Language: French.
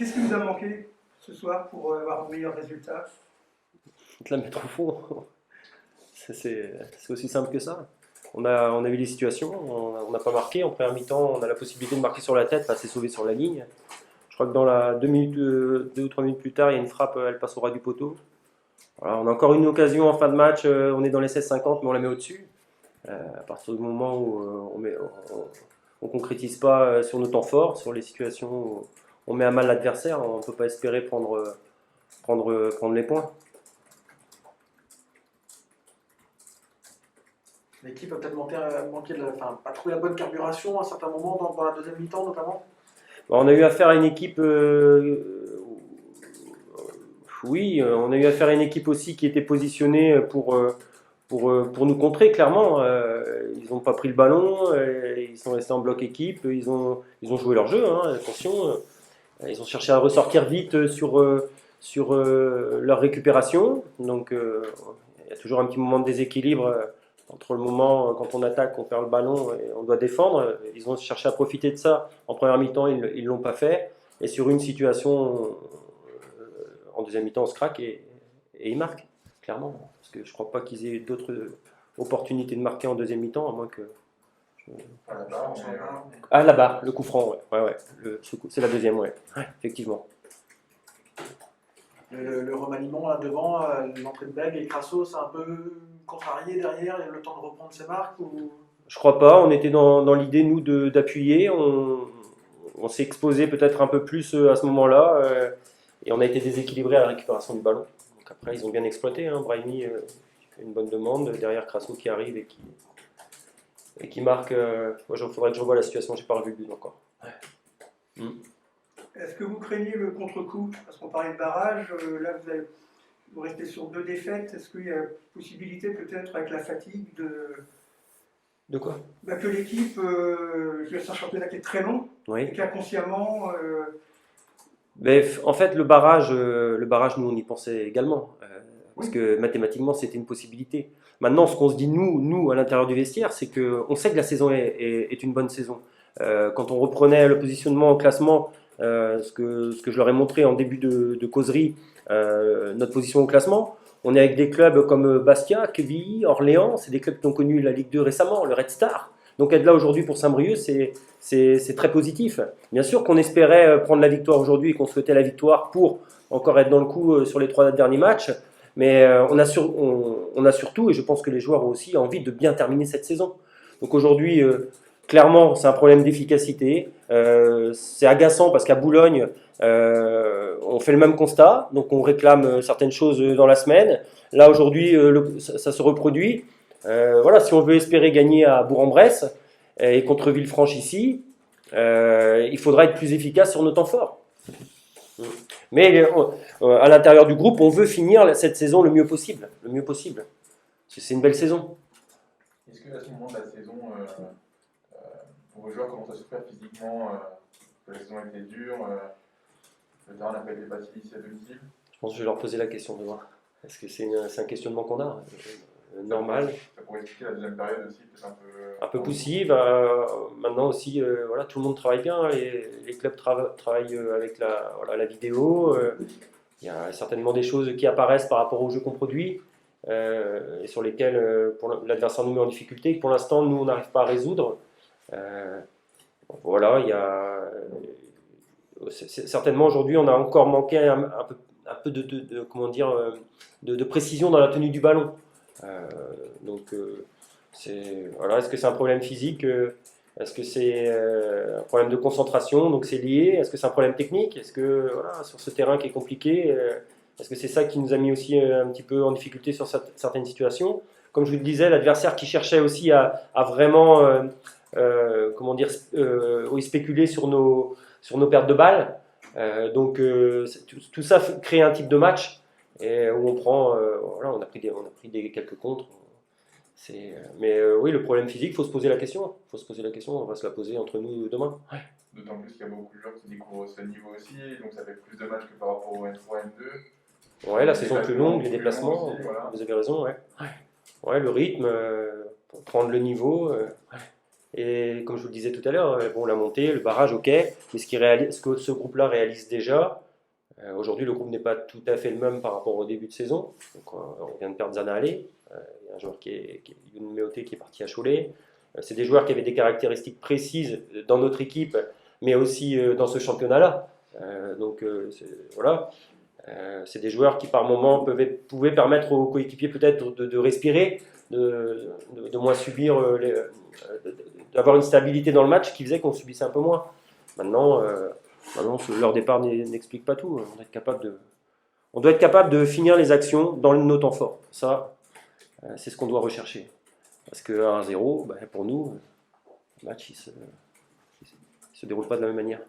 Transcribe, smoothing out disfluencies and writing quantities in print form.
Qu'est-ce qui vous a manqué ce soir pour avoir un meilleur résultat? De la mettre au fond. C'est aussi simple que ça. On a eu des situations, on n'a pas marqué. En première mi-temps, on a la possibilité de marquer sur la tête, là c'est sauvé sur la ligne. Je crois que dans la 2 minutes, 2 ou 3 minutes plus tard, il y a une frappe, elle passe au ras du poteau. Voilà, on a encore une occasion en fin de match, on est dans les 16-50, mais on la met au-dessus. À partir du moment où on concrétise pas sur nos temps forts, sur les situations où on met à mal l'adversaire, on ne peut pas espérer prendre les points. L'équipe a peut-être pas trouvé la bonne carburation à un certain moment dans la deuxième mi-temps notamment. On a eu affaire à une équipe, oui, on a eu affaire à une équipe aussi qui était positionnée pour nous contrer, clairement. Ils n'ont pas pris le ballon, ils sont restés en bloc équipe, ils ont joué leur jeu, hein, attention. Ils ont cherché à ressortir vite sur leur récupération. Donc il y a toujours un petit moment de déséquilibre entre le moment quand on attaque, on perd le ballon et on doit défendre. Ils ont cherché à profiter de ça. En première mi-temps, ils ne l'ont pas fait. Et sur une situation, en deuxième mi-temps, on se craque et ils marquent, clairement. Parce que je ne crois pas qu'ils aient d'autres opportunités de marquer en deuxième mi-temps, à moins que... Ah, là-bas, le coup franc, ouais. C'est la deuxième, ouais, effectivement. Le remaniement là devant, l'entrée de Beg et Crasso, c'est un peu contrarié derrière, il y a le temps de reprendre ses marques ou... Je crois pas, on était dans l'idée, nous, d'appuyer. On s'est exposé peut-être un peu plus à ce moment-là et on a été déséquilibré à la récupération du ballon. Donc après, ils ont bien exploité. Brahimi qui fait une bonne demande, derrière Crasso qui arrive et qui marque. Moi, il faudrait que je revoie la situation, j'ai pas revu le but encore. Est-ce que vous craignez le contre-coup? Parce qu'on parlait de barrage, là vous restez sur 2 défaites. Est-ce qu'il y a possibilité peut-être avec la fatigue De quoi? que l'équipe, c'est un championnat qui est très long, oui. Et qu'inconsciemment... Mais en fait, le barrage, nous, on y pensait également. Parce que mathématiquement, c'était une possibilité. Maintenant, ce qu'on se dit, nous à l'intérieur du vestiaire, c'est qu'on sait que la saison est une bonne saison. Quand on reprenait le positionnement au classement, ce que je leur ai montré en début de causerie, notre position au classement, on est avec des clubs comme Bastia, Quevilly, Orléans, c'est des clubs qui ont connu la Ligue 2 récemment, le Red Star. Donc être là aujourd'hui pour Saint-Brieuc, c'est très positif. Bien sûr qu'on espérait prendre la victoire aujourd'hui et qu'on souhaitait la victoire pour encore être dans le coup sur les 3 derniers matchs. Mais on a surtout, et je pense que les joueurs ont aussi envie de bien terminer cette saison. Donc aujourd'hui, clairement, c'est un problème d'efficacité. C'est agaçant parce qu'à Boulogne, on fait le même constat. Donc on réclame certaines choses dans la semaine. Là aujourd'hui, ça se reproduit. Voilà, si on veut espérer gagner à Bourg-en-Bresse et contre Villefranche ici, il faudra être plus efficace sur nos temps forts. Mais à l'intérieur du groupe, on veut finir cette saison le mieux possible. Parce que c'est une belle saison. Est-ce que à ce moment de la saison, pour vos joueurs commencent à souffrir physiquement, que la saison a été dure, le terrain n'a pas été facile ici à domicile? Je pense que je vais leur poser la question demain. Est-ce que c'est un questionnement qu'on a normal. Ça pourrait expliquer la deuxième période aussi, peut-être un peu poussive. Maintenant aussi, voilà, tout le monde travaille bien. Les clubs travaillent avec la vidéo. Il y a certainement des choses qui apparaissent par rapport aux jeux qu'on produit et sur lesquels l'adversaire nous met en difficulté. Et pour l'instant, nous, on n'arrive pas à résoudre. Voilà, il y a certainement aujourd'hui, on a encore manqué un peu de précision dans la tenue du ballon. Voilà, est-ce que c'est un problème physique? Est-ce que c'est un problème de concentration? Donc c'est lié. Est-ce que c'est un problème technique? Est-ce que voilà, sur ce terrain qui est compliqué, est-ce que c'est ça qui nous a mis aussi un petit peu en difficulté sur certaines situations? Comme je vous le disais, l'adversaire qui cherchait aussi à vraiment spéculer sur nos pertes de balles. Tout ça crée un type de match et où on prend, voilà, on a pris quelques contres. Oui, le problème physique, il faut se poser la question. On va se la poser entre nous demain. Ouais. D'autant plus qu'il y a beaucoup de joueurs qui découvrent ce niveau aussi, donc ça fait plus de matchs que par rapport au N3, N2. Ouais, la saison plus longue, les déplacements, aussi, voilà. Vous avez raison, ouais. Ouais, le rythme, pour prendre le niveau. Ouais. Et comme je vous le disais tout à l'heure, bon, la montée, le barrage, ok, mais ce que ce groupe-là réalise déjà, aujourd'hui le groupe n'est pas tout à fait le même par rapport au début de saison. Donc, on vient de perdre Zanale, il y a un joueur Youn Meoté qui est parti à Cholet. C'est des joueurs qui avaient des caractéristiques précises dans notre équipe, mais aussi dans ce championnat-là. Voilà. C'est des joueurs qui par moment pouvaient permettre aux coéquipiers peut-être de respirer, de moins subir, d'avoir une stabilité dans le match qui faisait qu'on subissait un peu moins. Maintenant, leur départ n'explique pas tout. On doit être capable de finir les actions dans nos temps forts. Ça, c'est ce qu'on doit rechercher. Parce que 1-0, pour nous, le match il se déroule pas de la même manière.